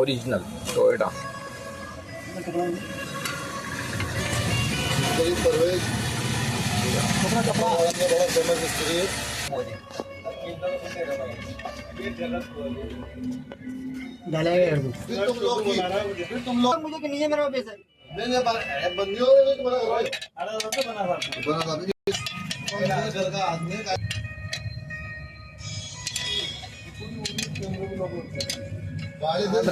Original Toyota. तुम लोग मुझे कि नहीं है मेरा पैसा नहीं बंदियों बना